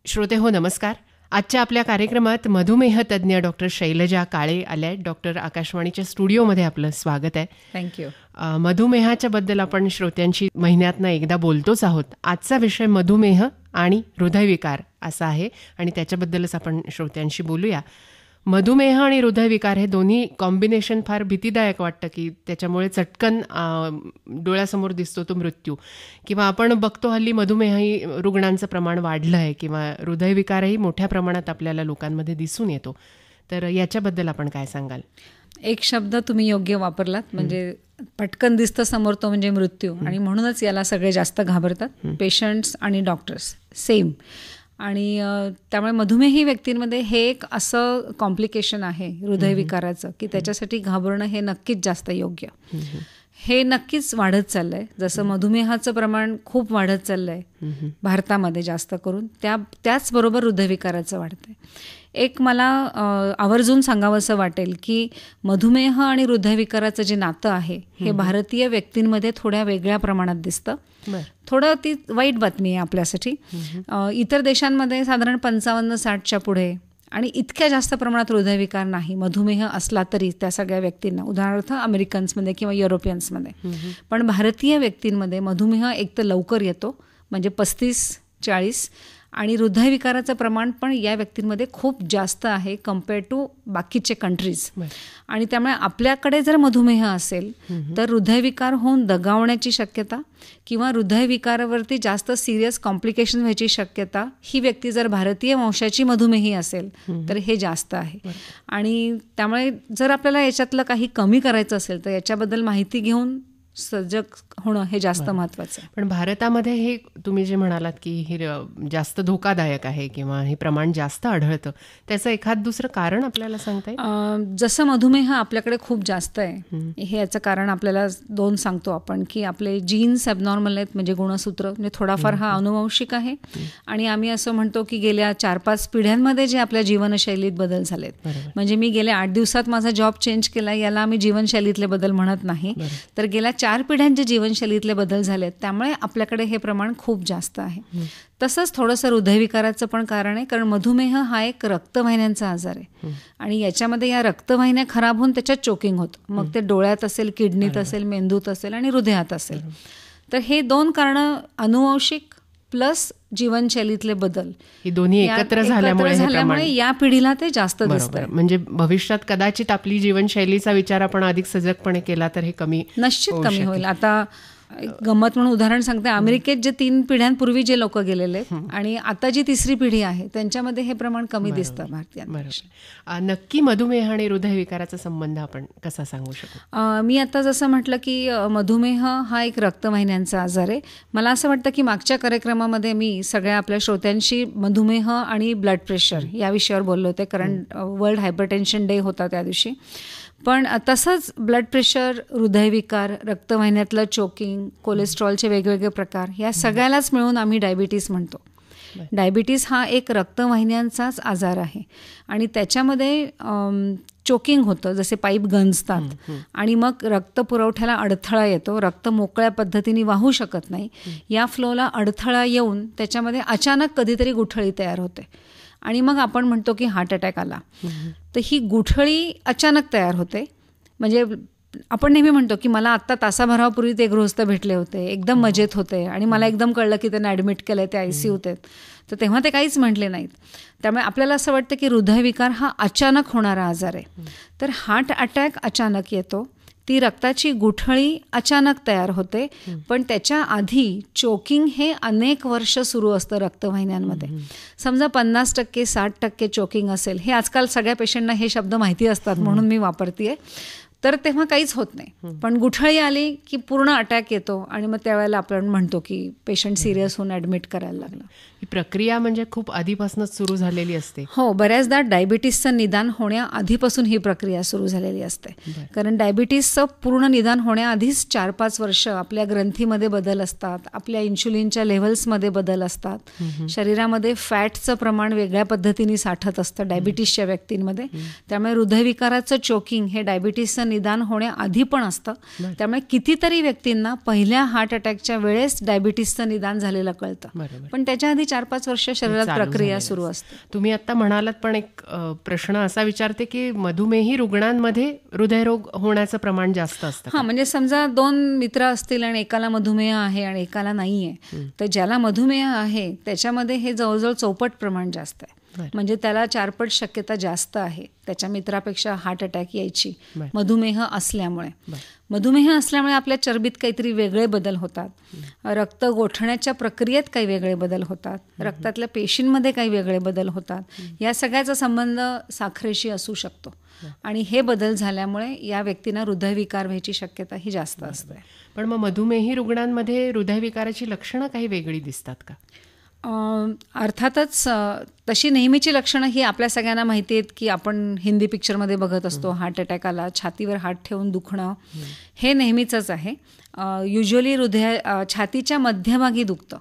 श्रोते हो, नमस्कार. आजच्या आपल्या कार्यक्रमात मधुमेह तज्ज्ञ डॉक्टर शैलजा काळे आल्या आहेत. डॉक्टर आकाशवाणीच्या स्टुडिओमध्ये आपलं स्वागत आहे. थँक्यू. मधुमेहाच्या बद्दल आपण श्रोत्यांशी महिन्यातनं एकदा बोलतोच आहोत. आजचा विषय मधुमेह आणि हृदयविकार असा आहे आणि त्याच्याबद्दलच आपण श्रोत्यांशी बोलूया. मधुमेह आणि हृदयविकार हे दोन्ही कॉम्बिनेशन फार भीतीदायक वाटतं की त्याच्यामुळे चटकन डोळ्यासमोर दिसतो तो मृत्यू, किंवा आपण बघतो हल्ली मधुमेही रुग्णांचं प्रमाण वाढलं आहे किंवा हृदयविकारही मोठ्या प्रमाणात आपल्याला लोकांमध्ये दिसून येतो. तर याच्याबद्दल आपण काय सांगाल? एक शब्द तुम्ही योग्य वापरलात, म्हणजे पटकन दिसतं समोर तो म्हणजे मृत्यू, आणि म्हणूनच याला सगळे जास्त घाबरतात, पेशंट्स आणि डॉक्टर्स सेम. आणि त्यामुळे मधुमेही व्यक्तींमध्ये हे एक असं कॉम्प्लिकेशन आहे हृदयविकाराचं की त्याच्यासाठी घाबरणं हे नक्कीच जास्त योग्य. हे नक्कीच वाढत चाललंय, जसं मधुमेहाचं प्रमाण खूप वाढत चाललंय भारतामध्ये जास्त करून, त्याचबरोबर हृदयविकाराचं वाढतंय. एक मला आवर्जून सांगावंसं वाटेल की मधुमेह आणि हृदयविकाराचं जे नातं आहे हे भारतीय व्यक्तींमध्ये थोड्या वेगळ्या प्रमाणात दिसतं. थोडं ती वाईट बातमी आहे आपल्यासाठी. इतर देशांमध्ये साधारण 55-60च्या पुढे आणि इतक्या जास्त प्रमाणात हृदयविकार नाही, मधुमेह असला तरी त्या सगळ्या व्यक्तींना, उदाहरणार्थ अमेरिकन्समध्ये किंवा युरोपियन्समध्ये. पण भारतीय व्यक्तींमध्ये मधुमेह एक तर लवकर येतो, म्हणजे 35-40, आणि हृदयविकाराचं प्रमाण पण या व्यक्तींमध्ये खूप जास्त आहे कम्पेअर्ड टू बाकीचे कंट्रीज. आणि त्यामुळे आपल्याकडे जर मधुमेह असेल तर हृदयविकार होऊन दगावण्याची शक्यता किंवा हृदयविकारावरती जास्त सिरियस कॉम्प्लिकेशन व्हायची शक्यता ही व्यक्ती जर भारतीय वंशाची मधुमेही असेल तर हे जास्त आहे. आणि त्यामुळे जर आपल्याला याच्यातलं काही कमी करायचं असेल तर याच्याबद्दल माहिती घेऊन सजग होणं हे जास्त महत्त्वाचं आहे. पण भारतामध्ये हे तुम्ही जे म्हणालात की हे जास्त धोकादायक आहे किंवा हे प्रमाण जास्त आढळतं, त्याचं एखाद दुसरं कारण आपल्याला सांगता येईल? जसं मधुमेह आपल्याकडे खूप जास्त आहे, हे याचं कारण आपल्याला 2 सांगतो आपण, की आपले जीन्स ॲबनॉर्मल आहेत, म्हणजे गुणसूत्र, म्हणजे थोडाफार हा अनुवंशिक आहे. आणि आम्ही असं म्हणतो की गेल्या 4-5 पिढ्यांमध्ये जे आपल्या जीवनशैलीत बदल झालेत, म्हणजे मी गेल्या 8 दिवसात माझा जॉब चेंज केला, याला आम्ही जीवनशैलीतले बदल म्हणत नाही, तर गेल्या 4 पिढ्यांचे जीवनशैलीतले बदल झालेत, त्यामुळे आपल्याकडे हे प्रमाण खूप जास्त आहे. तसंच थोडंसं हृदयविकाराचं पण कारण आहे, कारण मधुमेह हा एक रक्तवाहिन्यांचा आजार आहे आणि याच्यामध्ये या रक्तवाहिन्या खराब होऊन त्याच्यात चोकिंग होतं, मग ते डोळ्यात असेल, किडनीत असेल, मेंदूत असेल आणि हृदयात असेल. तर हे 2 कारणं, अनुवंशिक प्लस जीवनशैलीतले बदल, ही दोन्ही एकत्र झाल्यामुळे या पिढीला ते जास्त दिसतं. म्हणजे भविष्यात कदाचित आपली जीवनशैलीचा विचार आपण अधिक सजगपणे केला तर हे निश्चित कमी होईल. आता गंमत म्हणून उदाहरण सांगते, अमेरिकेत जे 3 पिढ्यांपूर्वी जे लोक गेलेले आणि आता जी 3री पिढी आहे त्यांच्यामध्ये हे प्रमाण कमी दिसतं भारतीयांपेक्षा. नक्की मधुमेह आणि हृदयविकाराचा संबंध आपण कसा सांगू शकतो? मी आता जसं म्हटलं की मधुमेह हा एक रक्तवाहिन्यांचा आजार आहे. मला असं वाटतं की मागच्या कार्यक्रमामध्ये मी सगळ्या आपल्या श्रोत्यांशी मधुमेह आणि ब्लड प्रेशर या विषयावर बोलले होते, कारण वर्ल्ड हायपरटेन्शन डे होता त्या दिवशी. पण तसंच ब्लड प्रेशर, हृदयविकार, रक्तवाहिन्यातलं चोकिंग, कोलेस्ट्रॉलचे वेगवेगळे प्रकार, या सगळ्यालाच मिळून आम्ही डायबिटीस म्हणतो. डायबिटीस हा एक रक्तवाहिन्यांचाच आजार आहे आणि त्याच्यामध्ये चोकिंग होतं, जसे पाईप गंजतात आणि मग रक्तपुरवठ्याला अडथळा येतो, रक्त मोकळ्या पद्धतीने वाहू शकत नाही, या फ्लोला अडथळा येऊन त्याच्यामध्ये अचानक कधीतरी गुठळी तयार होते आणि मग आपण म्हणतो की हार्ट अटॅक आला. तर ही गुठळी अचानक तयार होते. म्हणजे आपण नेहमी म्हणतो की मला आत्ता तासाभरापूर्वी ते गृहस्थ भेटले होते, एकदम मजेत होते आणि मला एकदम कळलं की त्यांना ॲडमिट केलं आहे, ते ICUत आहेत. तर तेव्हा ते काहीच म्हटले नाहीत. त्यामुळे आपल्याला असं वाटतं की हृदयविकार हा अचानक होणारा आजार आहे. तर हार्ट अटॅक अचानक येतो, ती रक्ताची गुठळी अचानक तयार होते, पण त्याच्या आधी चोकिंग हे अनेक वर्ष सुरू असतं रक्तवाहिन्यांमध्ये. समजा 50%, 60% चोकिंग असेल, हे आजकाल सगळ्या पेशंटना हे शब्द माहिती असतात म्हणून मी वापरते, तर तेव्हा काहीच होत नाही. पण गुठळी आली की पूर्ण अटॅक येतो आणि मग त्यावेळेला आपण म्हणतो की पेशंट सिरियस होऊन ॲडमिट करायला लागला. ही प्रक्रिया म्हणजे खूप आधीपासूनच सुरू झालेली असते. हो, बऱ्याचदा डायबिटीसचं निदान होण्याआधीपासून ही प्रक्रिया सुरू झालेली असते. कारण डायबिटीसचं पूर्ण निदान होण्याआधीच 4-5 वर्ष आपल्या ग्रंथीमध्ये बदल असतात, आपल्या इन्शुलिनच्या लेव्हल्समध्ये बदल असतात, शरीरामध्ये फॅटचं प्रमाण वेगळ्या पद्धतीने साठत असतं डायबिटीसच्या व्यक्तींमध्ये. त्यामुळे हृदयविकाराचं चोकिंग हे डायबिटीसचं निदान होण्याआधी पण असतं. त्यामुळे कितीतरी व्यक्तींना पहिल्या हार्ट अटॅकच्या वेळेस डायबिटीसचं निदान झालेलं कळतं, पण त्याच्या आधी 4-5 वर्ष शरीरात चालू प्रक्रिया झालेलं सुरू असतं. असते. तुम्ही आता म्हणालात, पण एक प्रश्न असा विचारते की मधुमेही रुग्णांमध्ये हृदयरोग होण्याचं प्रमाण जास्त असतं का? हां, म्हणजे समजा 2 मित्र असतील आणि एकाला मधुमेह आहे आणि एकाला नाही आहे, तर ज्याला मधुमेह आहे त्याच्यामध्ये हे जवळजवळ 4पट प्रमाण जास्त आहे. बरं. म्हणजे त्याला 4पट शक्यता जास्त आहे त्याच्या मित्रापेक्षा हार्ट अटॅक यायची, बरं. मधुमेह असल्यामुळे. बरं. मधुमेह असल्यामुळे आपल्या चरबीत काहीतरी वेगळे बदल होतात, रक्त गोठण्याच्या प्रक्रियेत काही वेगळे बदल होतात, रक्तातल्या पेशींमध्ये काही वेगळे बदल होतात. या सगळ्याचा संबंध साखरेशी असू शकतो आणि हे बदल झाल्यामुळे या व्यक्तींना हृदयविकार व्हायची शक्यता ही जास्त असते. पण मग मधुमेही रुग्णांमध्ये हृदयविकाराची लक्षणं काही वेगळी दिसतात का? अर्थातच तशी नेहमीची लक्षणं ही आपल्या सगळ्यांना माहिती आहेत की आपण हिंदी पिक्चरमध्ये बघत असतो. हार्ट अटॅक आला, छातीवर हात ठेवून दुखणं, हे नेहमीचंच आहे. युज्युअली छातीच्या मध्यभागी दुखतं.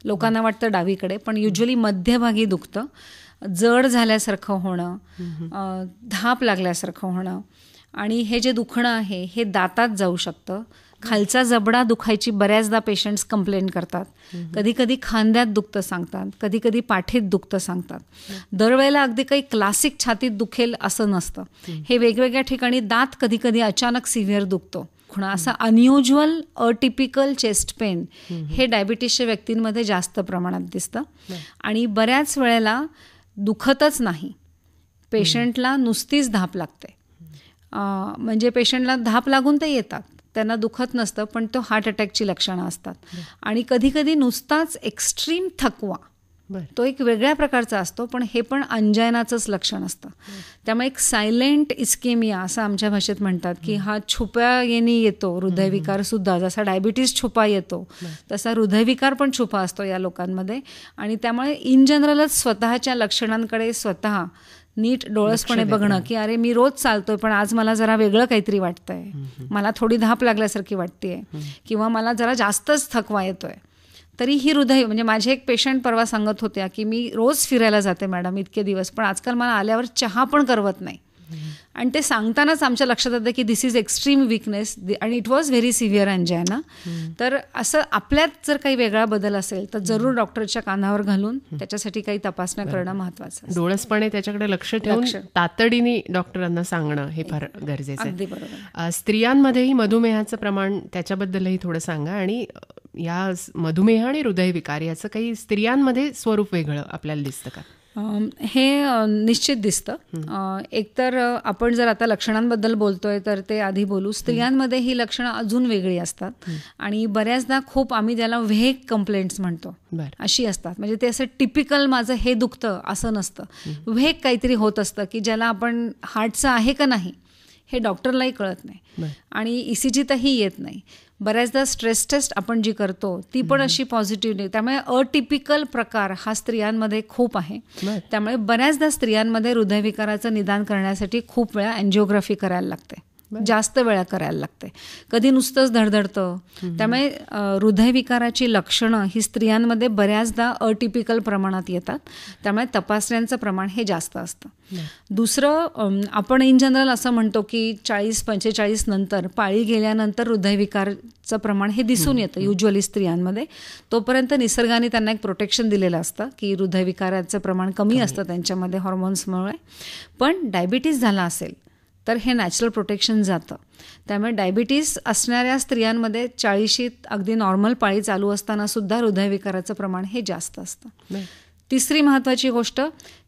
लोकांना वाटतं डावीकडे, पण युज्युअली मध्यभागी दुखतं. जड झाल्यासारखं होणं, धाप लागल्यासारखं होणं, आणि हे जे दुखणं आहे हे दातात जाऊ शकतं. खालचा जबडा दुखायची बऱ्याचदा पेशंट्स कंप्लेन करतात. कधी कधी खांद्यात दुखतं सांगतात, कधी कधी पाठीत दुखतं सांगतात. दरवेळेला अगदी काही क्लासिक छातीत दुखेल असं नसतं. हे वेगवेगळ्या ठिकाणी दात कधी कधी अचानक सिव्हिअर दुखतो. असं अनयुज्युअल अटिपिकल चेस्ट पेन हे डायबिटीसच्या व्यक्तींमध्ये जास्त प्रमाणात दिसतं. आणि बऱ्याच वेळेला दुखतच नाही, पेशंटला नुसतीच धाप लागते. म्हणजे पेशंटला धाप लागून ते येतात, त्यांना दुखत नसतं, पण तो हार्ट अटॅकची लक्षणं असतात. आणि कधी कधी नुसताच एक्स्ट्रीम थकवा, तो एक वेगळ्या प्रकारचा असतो, पण हे पण अंजायनाचंच लक्षण असतं. त्यामुळे एक सायलेंट इस्केमिया असं आमच्या भाषेत म्हणतात की हा छुप्या येणी येतो हृदयविकार सुद्धा. जसा डायबिटीस छुपा येतो तसा हृदयविकार पण छुपा असतो या लोकांमध्ये. आणि त्यामुळे इन जनरलच स्वतःच्या लक्षणांकडे स्वतः नीट डोळसपणे बघणं की अरे मी रोज चालतोय पण आज मला जरा वेगळं काहीतरी वाटतंय, मला थोडी धाप लागल्यासारखी वाटतेय, किंवा मला जरा जास्तच थकवा येतोय, तरी ही हृदय. म्हणजे माझे एक पेशंट परवा सांगत होत्या की मी रोज फिरायला जाते मॅडम इतके दिवस, पण आजकाल मला आल्यावर चहा पण करवत नाही. आणि ते सांगतानाच आमच्या लक्षात येतं की दिस इज एक्स्ट्रीम विकनेस आणि it was very severe angina. तर असं आपल्यात जर काही वेगळा बदल असेल तर जरूर डॉक्टरच्या कानावर घालून त्याच्यासाठी काही तपासण्या करणं महत्त्वाचं आहे. डोळसपणे त्याच्याकडे लक्ष ठेवून तातडीने डॉक्टरांना सांगणं हे फार गरजेचं आहे. अगदी बरोबर. स्त्रियांमध्येही मधुमेहाचं प्रमाण त्याच्याबद्दलही थोडं सांगा. आणि या मधुमेह आणि हृदयविकार याचं काही स्त्रियांमध्ये स्वरूप वेगळं आपल्याला दिसतं का? हे निश्चित दिसतं. एकतर आपण जर आता लक्षणांबद्दल बोलतोय तर ते आधी बोलू. स्त्रियांमध्ये ही लक्षणं अजून वेगळी असतात आणि बऱ्याचदा खूप आम्ही त्याला व्हेग कंप्लेंट्स म्हणतो अशी असतात. म्हणजे ते असं टिपिकल माझं हे दुखतं असं नसतं. व्हेग काहीतरी होत असतं की ज्याला आपण हार्टचं आहे का नाही हे डॉक्टरलाही कळत नाही आणि ECG तही येत नाही. बऱ्याचदा स्ट्रेस टेस्ट आपण जी करतो ती पण अशी पॉझिटिव्ह नाही. त्यामुळे अटिपिकल प्रकार हा स्त्रियांमध्ये खूप आहे. त्यामुळे बऱ्याचदा स्त्रियांमध्ये हृदयविकाराचं निदान करण्यासाठी खूप वेळा अँजिओग्राफी करायला लागते, जास्त वेळा करायला लागते, कधी नुसतंच धडधडतं. त्यामुळे हृदयविकाराची लक्षणं ही स्त्रियांमध्ये बऱ्याचदा अटिपिकल प्रमाणात येतात. त्यामुळे तपासण्यांचं प्रमाण हे जास्त असतं. दुसरं, आपण इन जनरल असं म्हणतो की 40-45 नंतर पाळी गेल्यानंतर हृदयविकारचं प्रमाण हे दिसून येतं युज्युअली स्त्रियांमध्ये. तोपर्यंत निसर्गाने त्यांना एक प्रोटेक्शन दिलेलं असतं की हृदयविकाराचं प्रमाण कमी असतं त्यांच्यामध्ये हॉर्मोन्समुळे. पण डायबिटीस झाला असेल तर हे नॅचरल प्रोटेक्शन जातं. त्यामुळे डायबिटीस असणाऱ्या स्त्रियांमध्ये 40शीत अगदी नॉर्मल पाळी चालू असताना सुद्धा हृदयविकाराचं प्रमाण हे जास्त असतं. तिसरी महत्त्वाची गोष्ट,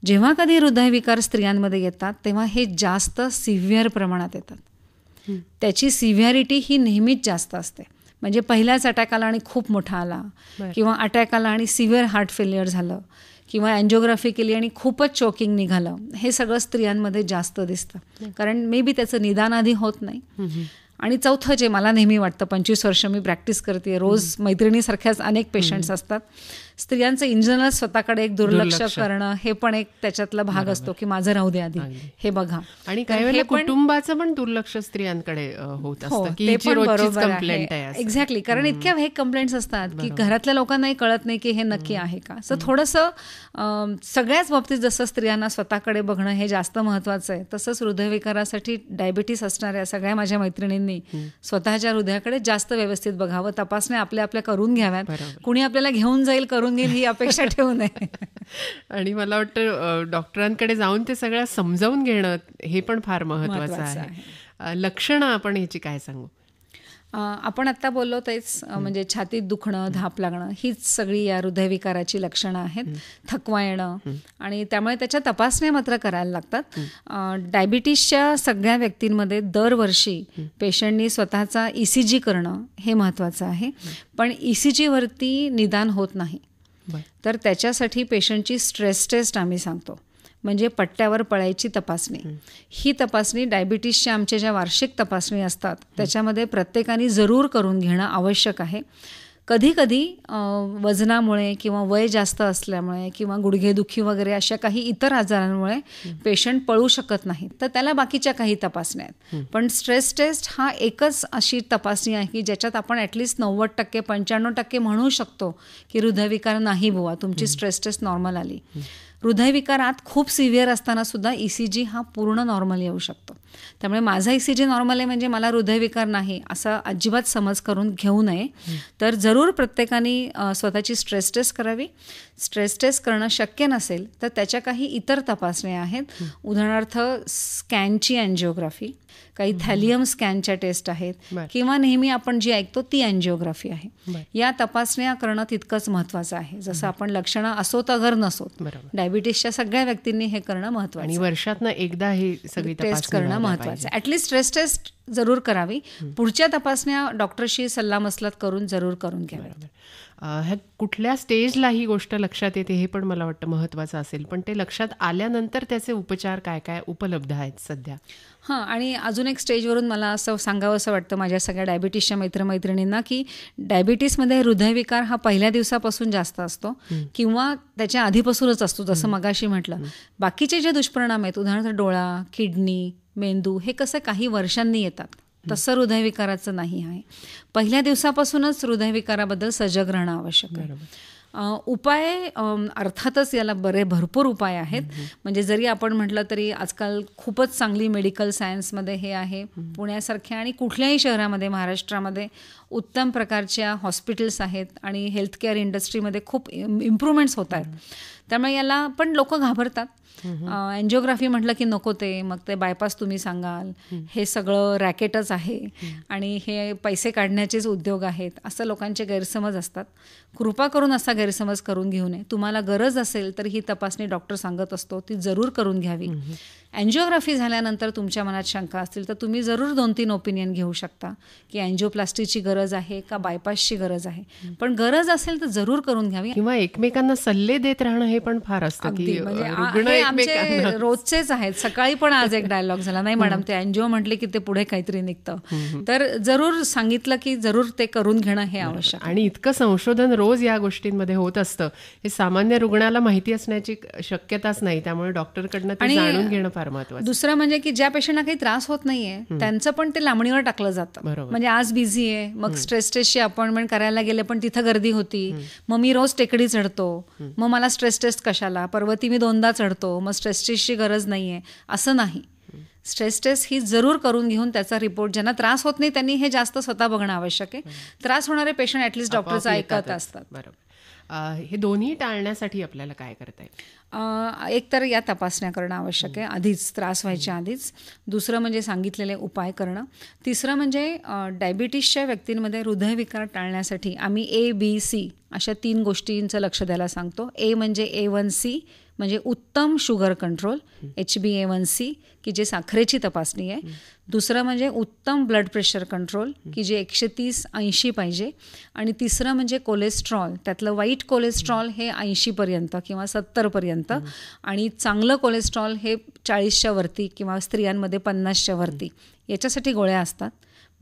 जेव्हा कधी हृदयविकार स्त्रियांमध्ये येतात तेव्हा हे जास्त सिव्हिअर प्रमाणात येतात. त्याची सिव्हिअरिटी ही नेहमीच जास्त असते. म्हणजे पहिल्याच अटॅक आला आणि खूप मोठा आला, किंवा अटॅक आला आणि सिव्हिअर हार्ट फेल्युअर झालं, किंवा अँजिओग्राफी केली आणि खूपच चोकिंग निघालं, हे सगळं स्त्रियांमध्ये जास्त दिसतं. कारण मे बी त्याचं निदान आधी होत नाही. आणि चौथं जे मला नेहमी वाटतं, 25 वर्ष मी प्रॅक्टिस करते, रोज मैत्रिणीसारख्याच अनेक पेशंट्स असतात, स्त्रियांचं इन जनरल स्वतःकडे एक दुर्लक्ष करणं हे पण एक त्याच्यातला भाग असतो की माझं राहू दे आधी, हे बघा. आणि काही वेळेला कुटुंबाचं पण दुर्लक्ष स्त्रियांकडे होत असतं की हिची रोजचीच कंप्लेंट आहे. एक्झॅक्टली, कारण इतक्या व्हेग कंप्लेंट्स असतात की घरातल्या लोकांनाही कळत नाही की हे नक्की आहे का. सो थोडंसं सगळ्याच बाबतीत जसं स्त्रियांना स्वतःकडे बघणं हे जास्त महत्त्वाचं आहे, तसंच हृदयविकारासाठी डायबिटीस असणाऱ्या सगळ्या माझ्या मैत्रिणींनी स्वतःच्या हृदयाकडे जास्त व्यवस्थित बघावं. तपासण्या आपल्या करून घ्याव्यात. कुणी आपल्याला घेऊन जाईल करून करून घेईल ही अपेक्षा ठेवू नये. आणि मला वाटतं डॉक्टरांकडे जाऊन ते सगळं समजावून घेणं हे पण फार महत्वाचं आहे. लक्षणं आपण ह्याची काय सांगू? आपण आत्ता बोललो तेच, म्हणजे छातीत दुखणं, धाप लागणं, हीच सगळी या हृदयविकाराची लक्षणं आहेत. थकवा येणं, आणि त्यामुळे त्याच्या तपासण्या मात्र करायला लागतात. डायबिटीसच्या सगळ्या व्यक्तींमध्ये दरवर्षी पेशंटनी स्वतःचा ECG करणं हे महत्त्वाचं आहे. पण ECGवरती निदान होत नाही, तर त्याच्यासाठी पेशंटची स्ट्रेस टेस्ट आम्ही सांगतो, म्हणजे पट्ट्यावर पळायची तपासणी. ही तपासणी डायबिटीसच्या आमच्या ज्या वार्षिक तपासणी असतात त्याच्यामध्ये प्रत्येकाने जरूर करून घेणं आवश्यक आहे. कधीकधी वजनामुळे किंवा वय जास्त असल्यामुळे किंवा गुडघेदुखी वगैरे अशा काही इतर आजारांमुळे पेशंट पळू शकत नाही, तर त्याला बाकीच्या काही तपासण्या आहेत. पण स्ट्रेस टेस्ट हा एकच अशी तपासणी आहे की ज्याच्यात आपण ॲटलिस्ट 90% 95% म्हणू शकतो की हृदयविकार नाही बुवा, तुमची स्ट्रेस टेस्ट नॉर्मल आली. हृदयविकारात खूप सिव्हिअर असताना सुद्धा ECG हा पूर्ण नॉर्मल येऊ शकतो. त्यामुळे माझा ECG नॉर्मल आहे म्हणजे मला हृदयविकार नाही असा अजिबात समज करून घेऊ नये. तर जरूर प्रत्येकाने स्वतःची स्ट्रेस टेस्ट करावी. स्ट्रेस टेस्ट करणं शक्य नसेल तर त्याच्या काही इतर तपासण्या आहेत. उदाहरणार्थ स्कॅनची अँजिओग्राफी, काही थॅलियम स्कॅनच्या टेस्ट आहेत, किंवा नेहमी आपण जी ऐकतो ती अँजिओग्राफी आहे. या तपासण्या करणं तितकंच महत्त्वाचं आहे. जसं आपण लक्षणं असोत अगर नसोत, डायबिटीसच्या सगळ्या व्यक्तींनी हे करणं महत्त्वाचं आणि वर्षातनं एकदा हे सगळी टेस्ट करणं महत्त्वाचं आहे. ॲटलिस्ट स्ट्रेस टेस्ट जरूर करावी. पुढच्या तपासण्या डॉक्टरशी सल्लामसलत करून जरूर करून घ्याव्यात. ह्या कुठल्या स्टेजला ही गोष्ट लक्षात येते हे पण मला वाटतं महत्त्वाचं असेल, पण ते लक्षात आल्यानंतर त्याचे उपचार काय काय उपलब्ध आहेत सध्या? आणि अजून एक स्टेजवरून मला असं सांगावं असं वाटतं माझ्या सगळ्या डायबिटीसच्या मित्रमैत्रिणींना की डायबिटीसमध्ये हृदयविकार हा पहिल्या दिवसापासून जास्त असतो किंवा त्याच्या आधीपासूनच असतो. जसं मगाशी म्हटलं, बाकीचे जे दुष्परिणाम आहेत, उदाहरणार्थ डोळा, किडनी, मेंदू, हे कसं काही वर्षांनी येतात, तसं हृदयविकाराचं नाही आहे. पहिल्या दिवसापासूनच हृदयविकाराबद्दल सजग राहणं आवश्यक आहे. उपाय अर्थातच याला भरपूर उपाय आहेत. म्हणजे जरी आपण म्हटलं तरी आजकाल खूपच चांगली मेडिकल सायन्समध्ये हे आहे. पुण्यासारख्या आणि कुठल्याही शहरामध्ये महाराष्ट्रामध्ये उत्तम प्रकारच्या हॉस्पिटल्स आहेत आणि हेल्थकेअर इंडस्ट्रीमध्ये खूप इम्प्रूव्हमेंट्स होत आहेत. त्यामुळे याला पण लोक घाबरतात. अँजिओग्राफी म्हटलं की नको ते, मग ते बायपास तुम्ही सांगाल, हे सगळं रॅकेटच आहे आणि हे पैसे काढण्याचेच उद्योग आहेत, असं लोकांचे गैरसमज असतात. कृपा करून असा गैरसमज करून घेऊ नये. तुम्हाला गरज असेल तर ही तपासणी डॉक्टर सांगत असतो ती जरूर करून घ्यावी. अँजिओग्राफी झाल्यानंतर तुमच्या मनात शंका असतील तर तुम्ही जरूर 2-3 ओपिनियन घेऊ शकता की अँजिओप्लास्टीची गरज आहे का बायपासची गरज आहे. पण गरज असेल तर जरूर करून घ्यावी. किंवा एकमेकांना सल्ले देत राहणं हे पण फार असतं की म्हणजे आमचे रोजचेच आहेत. सकाळी पण आज एक डायलॉग झाला, नाही मॅडम ते अँजिओ म्हटले की ते पुढे काहीतरी निघतं, तर जरूर सांगितलं की जरूर ते करून घेणं हे आवश्यक. आणि इतकं संशोधन रोज या गोष्टींमध्ये होत असतं, हे सामान्य रुग्णाला माहिती असण्याची शक्यताच नाही. त्यामुळे डॉक्टरकडनं ते जाणून घेणं फार महत्त्वाचं. दुसरं म्हणजे की ज्या पेशंटना काही त्रास होत नाहीये त्यांचं पण ते लांबणीवर टाकलं जातं. म्हणजे आज बिझी आहे, मग स्ट्रेस टेस्टची अपॉइंटमेंट करायला गेले पण तिथं गर्दी होती, मग मी रोज टेकडी चढतो, मग मला स्ट्रेस टेस्ट कशाला, पर्वती मी 2दा चढतो, मग स्ट्रेस टेस्टची गरज नाहीये, असं नाही. स्ट्रेस टेस्ट ही जरूर करून घेऊन त्याचा रिपोर्ट, ज्यांना त्रास होत नाही त्यांनी हे जास्त स्वतः बघणं आवश्यक आहे. त्रास होणारे पेशंट ॲटलिस्ट डॉक्टरचं ऐकत असतात. बरोबर. हे दोन्ही टाळण्यासाठी आपल्याला काय करता येईल? एक तर या तपासण्या करणं आवश्यक आहे आधीच, त्रास व्हायच्या आधीच. दुसरं म्हणजे सांगितलेले उपाय करणं. तिसरं म्हणजे डायबिटीसच्या व्यक्तींमध्ये हृदयविकार टाळण्यासाठी आम्ही ABC अशा 3 गोष्टींचं लक्ष द्यायला सांगतो. A म्हणजे A1C म्हणजे उत्तम शुगर कंट्रोल, HbA1c की जे साखरेची तपासणी आहे. दुसरं म्हणजे उत्तम ब्लड प्रेशर कंट्रोल की जे 130-80 पाहिजे. आणि तिसरं म्हणजे कोलेस्ट्रॉल, त्यातलं वाईट कोलेस्ट्रॉल हे 80% किंवा 70% आणि चांगलं कोलेस्ट्रॉल हे 40च्या वरती किंवा स्त्रियांमध्ये 50च्या वरती. याच्यासाठी गोळ्या असतात,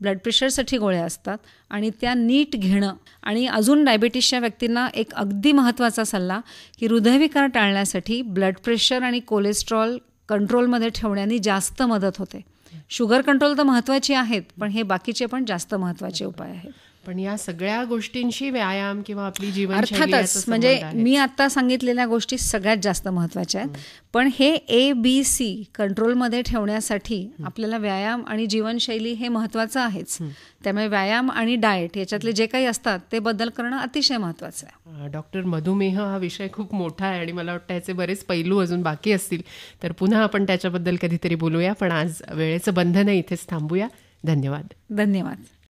ब्लड प्रेशरसाठी गोळ्या असतात आणि त्या नीट घेणं. आणि अजून डायबिटीसच्या व्यक्तींना एक अगदी महत्त्वाचा सल्ला की हृदयविकार टाळण्यासाठी ब्लड प्रेशर आणि कोलेस्ट्रॉल कंट्रोलमध्ये ठेवण्याने जास्त मदत होते. शुगर कंट्रोल तर महत्त्वाची आहेत, पण हे बाकीचे पण जास्त महत्त्वाचे उपाय आहेत. पण या सगळ्या गोष्टींशी व्यायाम किंवा आपली जीवनशैली अर्थातच म्हणजे मी आता सांगितलेल्या गोष्टी सगळ्यात जास्त महत्त्वाच्या आहेत. पण हे ABC कंट्रोलमध्ये ठेवण्यासाठी आपल्याला व्यायाम आणि जीवनशैली हे महत्त्वाचं आहेच. त्यामुळे व्यायाम आणि डाएट याच्यातले जे काही असतात ते बदल करणं अतिशय महत्त्वाचं आहे. डॉक्टर, मधुमेह हा विषय खूप मोठा आहे आणि मला वाटतं याचे बरेच पैलू अजून बाकी असतील, तर पुन्हा आपण त्याच्याबद्दल कधीतरी बोलूया. पण आज वेळेचं बंधन आहे, इथेच थांबूया. धन्यवाद. धन्यवाद.